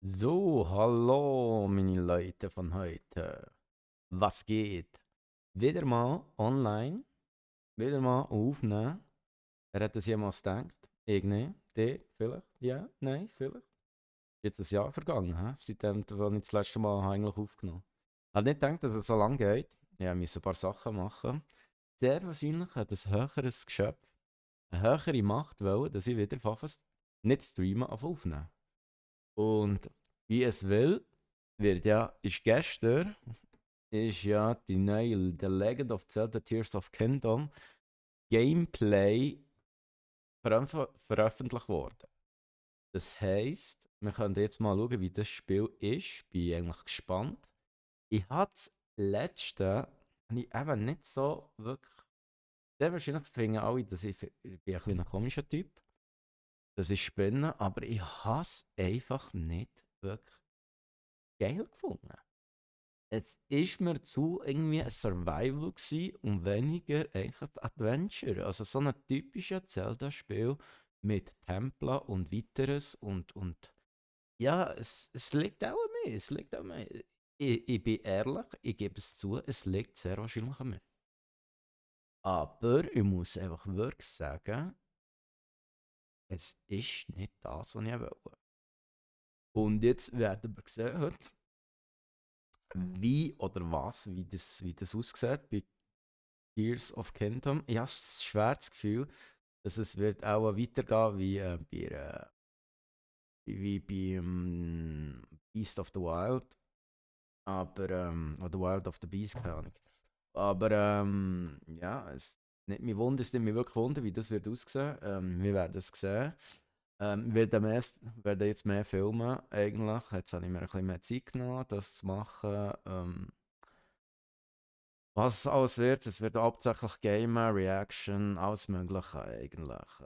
So, hallo meine Leute von heute. Was geht? Wieder mal online, wieder mal aufnehmen. Wer hätte es jemals gedacht? Ich nicht. Der? Vielleicht? Ja? Nein? Vielleicht? Jetzt ein Jahr vergangen, hä? Seitdem, als ich das letzte Mal eigentlich aufgenommen habe. Ich nicht gedacht, dass es so lange geht. Ja, ich musste ein paar Sachen machen. Sehr wahrscheinlich hat ein höheres Geschöpf eine höhere Macht wollen, dass ich wieder fast nicht streamen, aber aufnehmen. Und wie es will, ist gestern ist ja die neue The Legend of Zelda Tears of Kingdom Gameplay veröffentlicht worden. Das heisst, wir können jetzt mal schauen, wie das Spiel ist. Bin eigentlich gespannt. Ich habe das letzte habe ich eben nicht so wirklich. Sehr wahrscheinlich finden alle, dass ich bin ein kleiner komischer Typ. Das ist spannend, aber ich habe es einfach nicht wirklich geil gefunden. Es ist mir zu irgendwie ein Survival gsi und weniger eigentlich ein Adventure. Also so ein typisches Zelda-Spiel mit Tempeln und weiteres und ja, es liegt auch an mir. Es liegt auch an mir. Ich bin ehrlich, ich gebe es zu, es liegt sehr wahrscheinlich an mir. Aber ich muss einfach wirklich sagen, es ist nicht das, was ich wollte. Und jetzt werden wir sehen heute, wie oder was, wie das aussieht bei Tears of Kingdom. Ich habe ein schweres Gefühl, dass es wird auch weitergehen wie bei Beast of the Wild. Aber, oder Wild of the Beast, keine Ahnung. Aber ja, nicht mich wundert, es nimmt mich wirklich wunder, wie das wird aussehen. Wir werden es sehen. Werden jetzt mehr filmen, eigentlich. Jetzt habe ich mir ein bisschen mehr Zeit genommen, das zu machen. Was es alles wird, es wird hauptsächlich Gamer, Reaction, alles Mögliche eigentlich.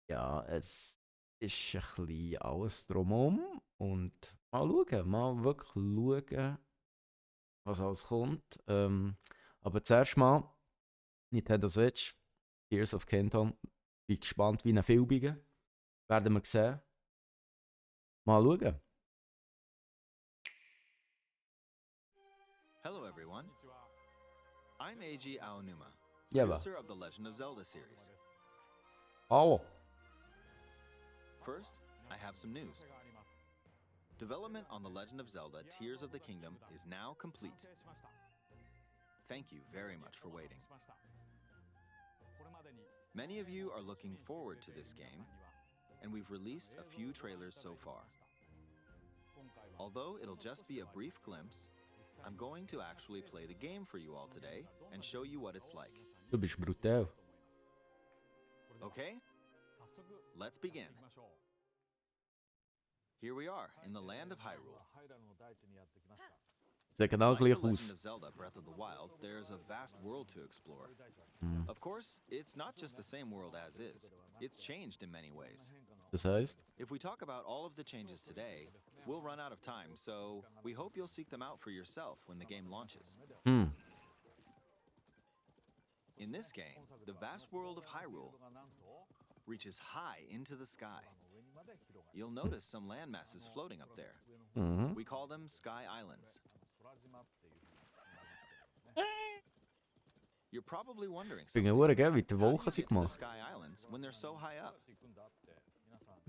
Ja, es ist ein bisschen alles drumherum und mal wirklich schauen, was alles kommt. Aber zuerst mal, Nintendo Switch, Tears of Kingdom, bin gespannt wie ein Filbiger. Werden wir sehen. Mal schauen. Hello, everyone. I'm Eiji Aonuma, Ja, aber. producer of the Legend of Zelda series. Hallo. First, I have some news. Development on The Legend of Zelda Tears of the Kingdom is now complete. Thank you very much for waiting. Many of you are looking forward to this game, and we've released a few trailers so far. Although it'll just be a brief glimpse, I'm going to actually play the game for you all today and show you what it's like. Du bist brutal. Okay? Let's begin. Here we are in the land of Hyrule. Sieht genau Like The gleich Legend aus. of Zelda Breath of the Wild, there's a vast world to explore. Hm. Of course, it's not just the same world as is. It's changed in many ways. Das heisst, If we talk about all of the changes today, we'll run out of time, so we hope you'll seek them out for yourself when the game launches. In this game, the vast world of Hyrule reaches high into the sky. You'll notice some land masses floating up there. Mhm. We call them Sky Islands. You're probably wondering Ich finde something. hure geil, wie die How do Wolken you sind get to the gemacht. Sky Islands when they're so high up?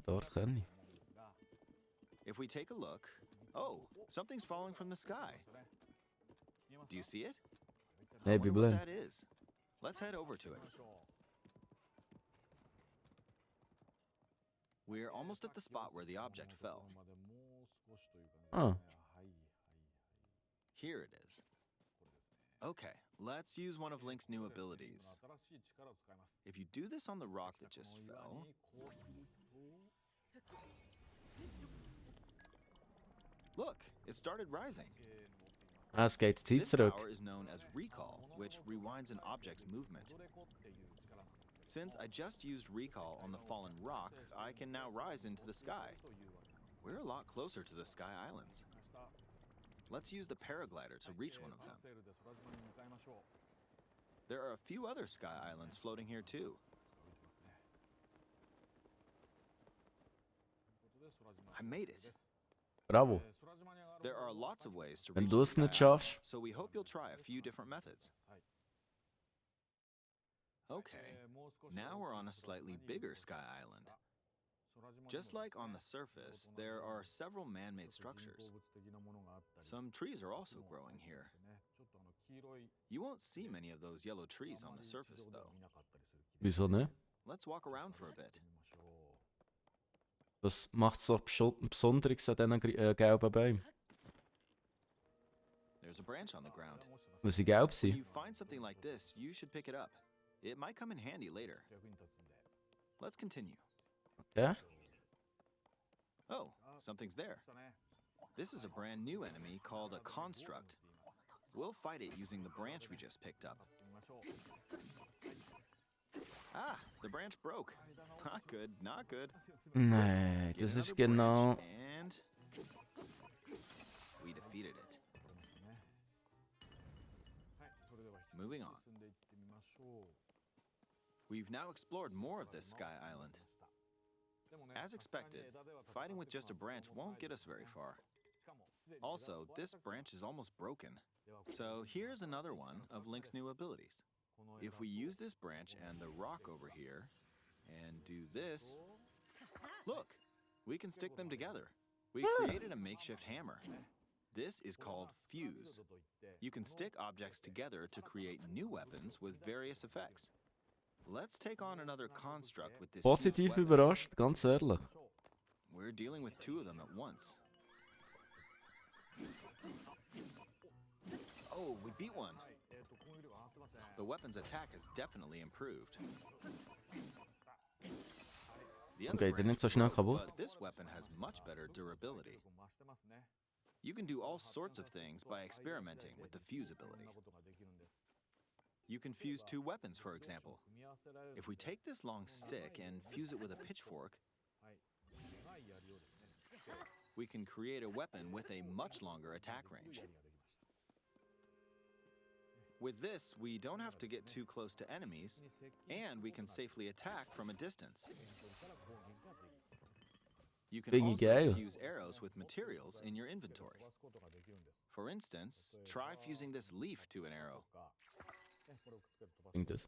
Das kenne ich. If we take a look, oh, something's falling from the sky. Do you see it? I Maybe wonder what blend. that is. Let's head over to it. We're almost at the spot where the object fell. Ah, Here it is. Okay, let's use one of Link's new abilities. If you do this on the rock that just fell, look, it started rising. es geht die Zeit This zurück. power is known as recall, which rewinds an object's movement. Since I just used recall on the fallen rock, I can now rise into the sky. We're a lot closer to the Sky Islands. Let's use the paraglider to reach one of them. There are a few other Sky Islands floating here too. I made it. Bravo. There are lots of ways to Wenn reach du the es Sky nicht Island, schaffst. so we hope you'll try a few different methods. Okay, now we're on a slightly bigger Sky Island. Just like on the surface, there are several man-made structures. Some trees are also growing here. You won't see many of those yellow trees on the surface, though. Wieso nicht? Let's walk around for a bit. Das macht es doch Besonderes an diesen gelben Bäumen. There's a branch on the ground. Weil sie gelb When sind. you find something like this, you should pick it up. It might come in handy later. Let's continue. Okay. Oh, something's there. This is a brand new enemy called a construct. We'll fight it using the branch we just picked up. Ah, the branch broke. Not good, not good. Nein, Get das ist another genau... branch and we defeated it. Moving on. We've now explored more of this Sky Island. As expected, fighting with just a branch won't get us very far. Also, this branch is almost broken. So here's another one of Link's new abilities. If we use this branch and the rock over here, and do this, look, we can stick them together. We created a makeshift hammer. This is called Fuse. You can stick objects together to create new weapons with various effects. Let's take on another construct with this fused Positiv weapon. überrascht, ganz ehrlich. We're dealing with two of them at once. Oh, we beat one. The weapon's attack has definitely improved. The other Okay, der branch nimmt so schnell broke, kaputt. but this weapon has much better durability. You can do all sorts of things by experimenting with the fuse ability. You can fuse two weapons, for example. If we take this long stick and fuse it with a pitchfork, we can create a weapon with a much longer attack range. With this, we don't have to get too close to enemies, and we can safely attack from a distance. You can Finde ich geil. also fuse arrows with materials in your inventory. For instance, try fusing this leaf to an arrow. Klingt das.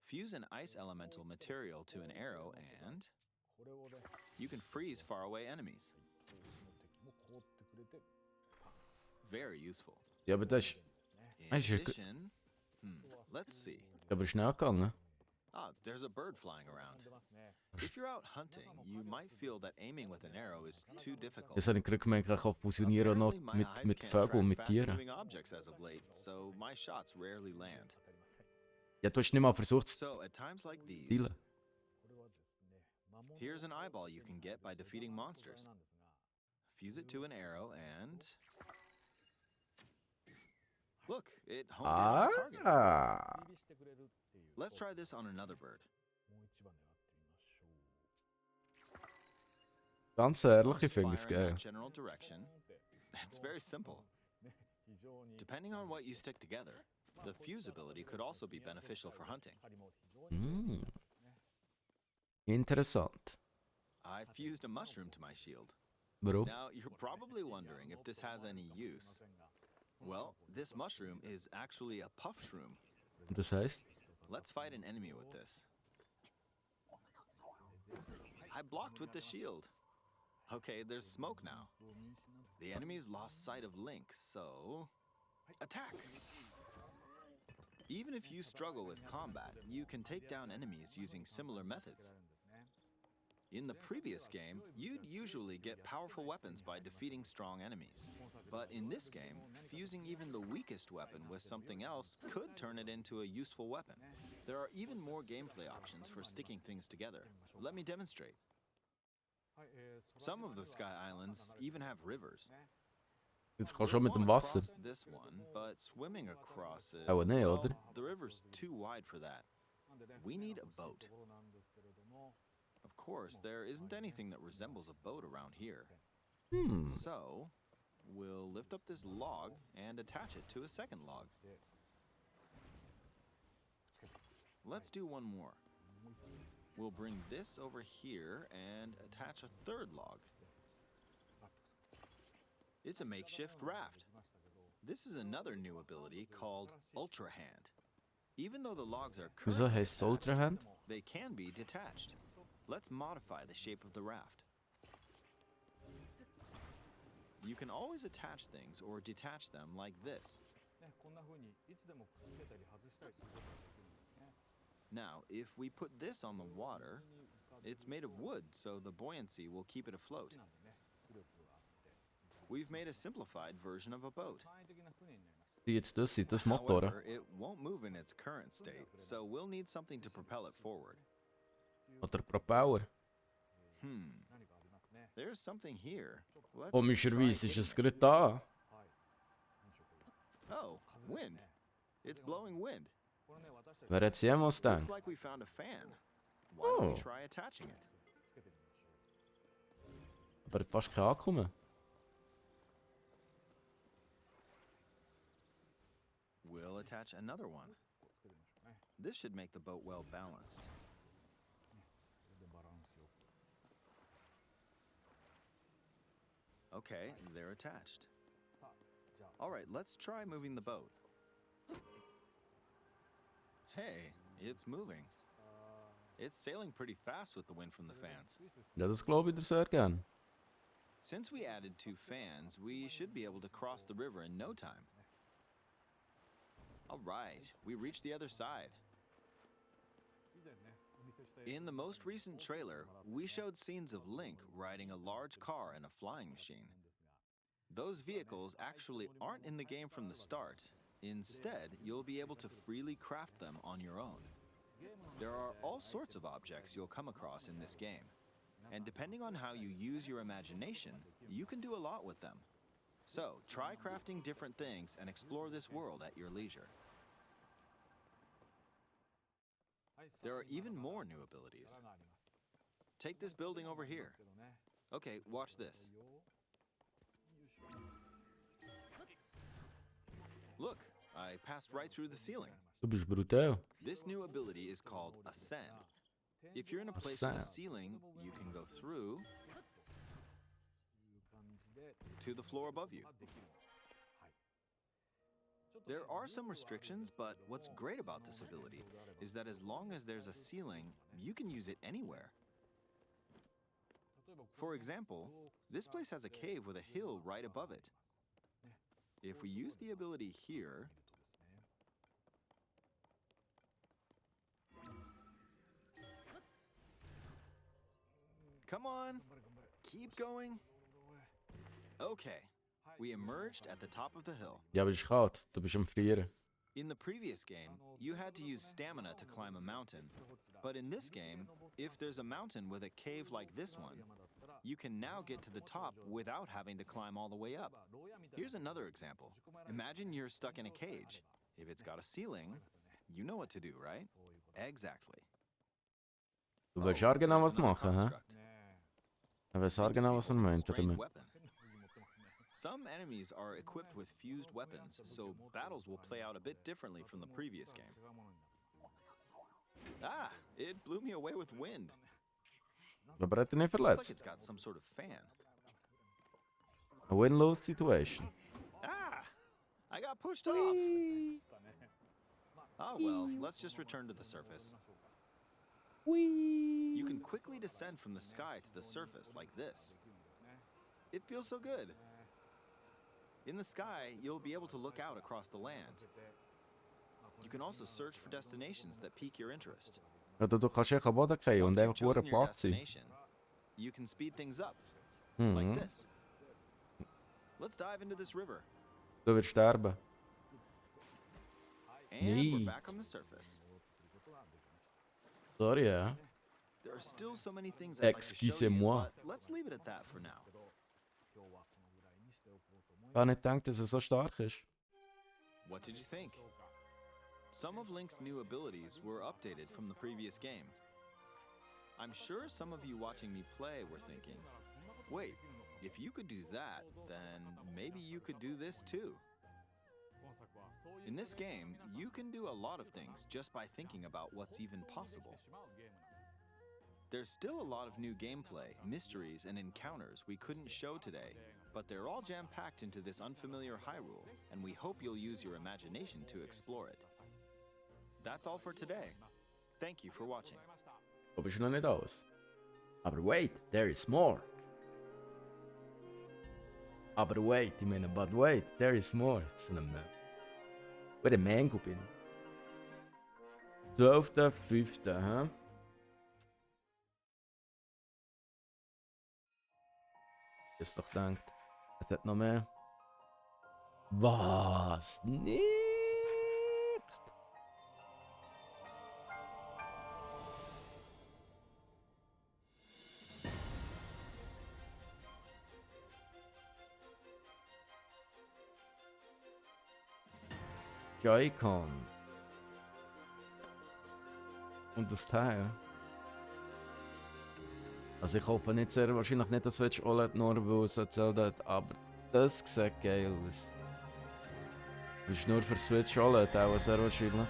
Fuse an ice elemental material to an arrow and you can freeze faraway enemies. Very useful. Ja, aber das ist In ist ja addition, let's see. aber schnell gegangen. Ah, there's a bird flying around. If you're out hunting, you might feel that aiming with an arrow is too difficult. Das habe ich gerade gemerkt, ich kann fusionieren noch Apparently, my eyes mit can't Vögeln und track mit Tieren. fast-moving objects as of late, so my shots rarely land. Ja, du hast nicht mal versucht zu So at times like these, zielen. here's an eyeball you can get by defeating monsters. Fuse it to an arrow and look, it honed in on the target. Ah! Let's try this on another bird. Ganz ehrlich, Just ich finde es fire in geil. that general direction. It's very simple. Depending on what you stick together, the fuse ability could also be beneficial for hunting. Mm. Interessant. I fused a mushroom to my shield. Warum? Now, you're probably wondering if this has any use. Well, this mushroom is actually a puff shroom. Das heißt? Let's fight an enemy with this. I blocked with the shield. Okay, there's smoke now. The enemy's lost sight of Link, so attack! Even if you struggle with combat, you can take down enemies using similar methods. In the previous game, you'd usually get powerful weapons by defeating strong enemies. But in this game, fusing even the weakest weapon with something else could turn it into a useful weapon. There are even more gameplay options for sticking things together. Let me demonstrate. Some of the Sky Islands even have rivers. Jetzt kannst du We schon mit dem wanna Wasser. cross this one, but swimming across it, Aber nicht, well, oder? the river's too wide for that. We need a boat. Of course, there isn't anything that resembles a boat around here. Hmm. So, we'll lift up this log and attach it to a second log. Let's do one more. We'll bring this over here and attach a third log. It's a makeshift raft. This is another new ability called Ultra Hand. Even though the logs are Wieso currently heißt es Ultra attached, Hand? they can be detached. Let's modify the shape of the raft. You can always attach things or detach them like this. Now, if we put this on the water, it's made of wood, so the buoyancy will keep it afloat. We've made a simplified version of a boat. Jetzt das sind das Motoren. However, it won't move in its current state, so we'll need something to propel it forward. Oder Propeller. There's something here. Let's Komischerweise try ist es hitting it. gerade da. Oh, wind. It's blowing wind. Wer hat es jemals Looks gedacht? like we found a fan. Why don't Oh. we try attaching it? Aber hat fast kein Akku mehr. We'll attach another one. This should make the boat well balanced. Okay, they're attached. All right, let's try moving the boat. Hey, it's moving. It's sailing pretty fast with the wind from the fans. Ja, das glaube ich dir sehr gern. Since we added 2 fans, we should be able to cross the river in no time. All right, we reached the other side. In the most recent trailer, we showed scenes of Link riding a large car and a flying machine. Those vehicles actually aren't in the game from the start. Instead, you'll be able to freely craft them on your own. There are all sorts of objects you'll come across in this game. And depending on how you use your imagination, you can do a lot with them. So, try crafting different things and explore this world at your leisure. There are even more new abilities. Take this building over here. Okay, watch this. Look, I passed right through the ceiling. Du bist brutal. This new ability is called Ascend. If you're in a place with a Ascend. ceiling, you can go through to the floor above you. There are some restrictions, but what's great about this ability is that as long as there's a ceiling, you can use it anywhere. For example, this place has a cave with a hill right above it. If we use the ability here, come on, keep going. Okay, we emerged at the top of the hill. Ja, aber es ist kalt. Du bist am Frieren. In the previous game, you had to use stamina to climb a mountain. But in this game, if there's a mountain with a cave like this one, you can now get to the top without having to climb all the way up. Here's another example. Imagine you're stuck in a cage. If it's got a ceiling, you know what to do, right? Exactly. Du willst ja genau was there's another machen, hä? construct. Er weiß auch Seems to genau, be was er holding a meint strange damit. weapon. Some enemies are equipped with fused weapons, so battles will play out a bit differently from the previous game. Ah, it blew me away with wind. Aber er hat ihn nicht Looks like verletzt. it's got some sort of fan. A win-lose situation. Ah, I got pushed off. Oh well, let's just return to the surface. You can quickly descend from the sky to the surface like this. It feels so good. In the sky, you'll be able to look out across the land. You can also search for destinations that pique your interest. Oder du kannst echt am Boden fallen und Once you've einfach pure chosen your Platz sein. destination, you can speed things up, like Mhm. this. Let's dive into this river. Du wirst sterben. And we're Neat. back on the surface. Sorry, ja. There are still so many things I'd like to show you, Excusez-moi. but let's leave it at that for now. Ich habe nicht gedacht, dass er so stark ist. What did you think? Some of Link's new abilities were updated from the previous game. I'm sure some of you watching me play were thinking, wait, if you could do that, then maybe you could do this too. In this game, you can do a lot of things just by thinking about what's even possible. There's still a lot of new gameplay, mysteries, and encounters we couldn't show today, but they're all jam-packed into this unfamiliar Hyrule, and we hope you'll use your imagination to explore it. That's all for today. Thank you for watching. Aber ist noch nicht alles. Aber wait, there is more. Aber wait, ich meine, but wait, there is more. So ein Mango bin. 12.05. Hä? Jetzt doch denkt, es hat noch mehr. Was? Nicht? Joy-Con. Und das Teil. Also ich hoffe nicht sehr wahrscheinlich nicht das Switch OLED, nur weil es Zelda hat, aber das sieht geil aus. Das ist nur für Switch OLED auch sehr wahrscheinlich.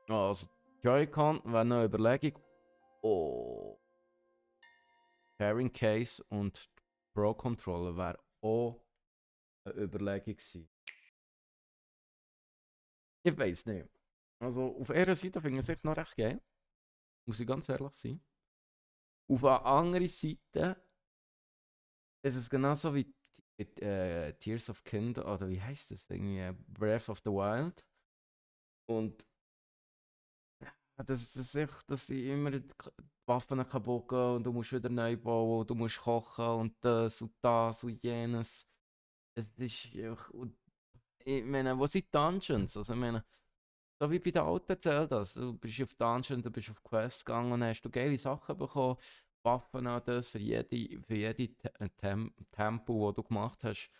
Also Joy-Con wäre noch eine Überlegung. Oh. Carrying Case und Pro Controller wäre auch eine Überlegung gewesen. Ich weiß nicht. Also auf ihrer Seite finde ich es echt noch recht geil. Muss ich ganz ehrlich sein. Auf der anderen Seite ist es genauso wie Tears of Kingdom, oder wie heißt das? Irgendwie Breath of the Wild. Und das ist echt, dass die immer die Waffen kaputt gehen und du musst wieder neu bauen, und du musst kochen und das und jenes. Es ist und ich meine, wo sind die Dungeons? Also ich meine, so wie bei den alten Zeldas. Du bist auf Dungeon, du bist auf Quest gegangen und hast du geile Sachen bekommen. Waffen und das für jede Tempo, wo du gemacht hast,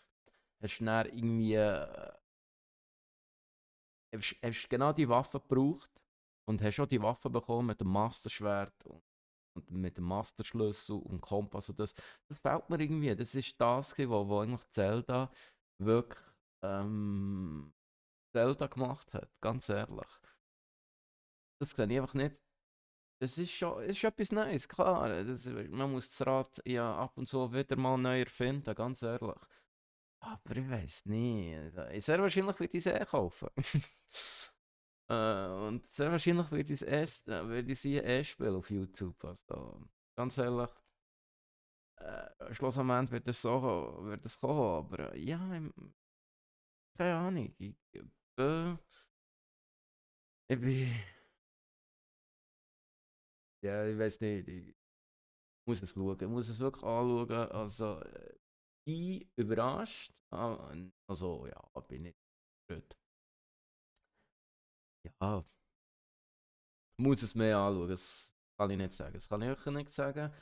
hast du dann irgendwie hast genau die Waffe gebraucht und hast auch die Waffe bekommen mit dem Masterschwert und mit dem Masterschlüssel und Kompass und das. Das fehlt mir irgendwie. Das ist das, wo eigentlich Zelda wirklich Zelda gemacht hat, ganz ehrlich. Das sehe ich einfach nicht. Das ist schon ist etwas Neues, klar. Man muss das Rad ja ab und zu wieder mal neu erfinden, ganz ehrlich. Aber ich weiß nicht. Also, sehr wahrscheinlich würde ich es kaufen. Und sehr wahrscheinlich würde ich sie spielen auf YouTube. Also, ganz ehrlich, schlussendlich wird es kommen. Aber ja, keine Ahnung. Ich bin. Ja, ich weiß nicht. Ich muss es schauen. Ich muss es wirklich anschauen. Also, ich überrascht. Also, ja, bin ich nicht. Ja, ich muss es mehr anschauen. Das kann ich nicht sagen. Das kann ich wirklich nicht sagen.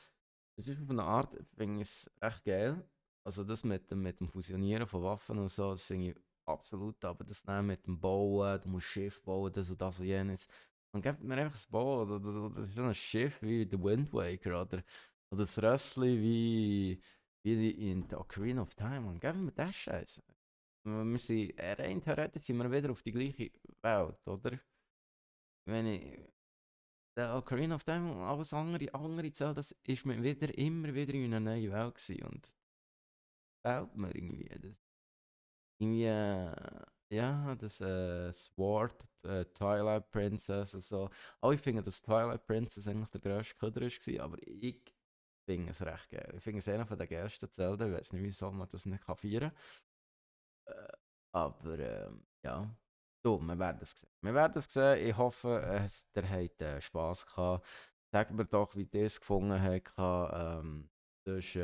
Es ist auf eine Art, finde ich es recht geil. Also, das mit dem Fusionieren von Waffen und so, das finde ich absolut. Aber das dann mit dem Bauen, du musst Schiff bauen, das und jenes. Man gibt mir einfach das Bauen oder so ein Schiff wie der Wind Waker oder das Rössli wie in der Ocarina of Time. Und geben wir das Scheiße. Wir sind rein theoretisch sind wir wieder auf die gleiche Welt, oder? Wenn ich der Ocarina of Time und alles andere Zelda, das ist mir immer wieder in einer neuen Welt gewesen. Und das fehlt mir irgendwie. Das, irgendwie, ja, das Sword, Twilight Princess und so. Alle finden, dass Twilight Princess eigentlich der grösste Köder war, aber ich finde es recht geil. Ich finde es einer der geilsten Zelda. Ich weiß nicht, wieso man das nicht feiern kann. Aber ja, du, wir werden es sehen. Wir werden es sehen. Ich hoffe, ihr habt Spass gehabt. Sagt mir doch, wie ihr es gefunden habt. Sonst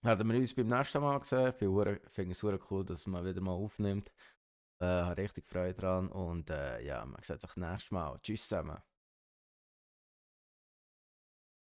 werden wir uns beim nächsten Mal sehen. Ich finde es super cool, dass man wieder mal aufnimmt. Habe richtig Freude dran. Und ja, man sieht sich nächstes Mal. Tschüss zusammen.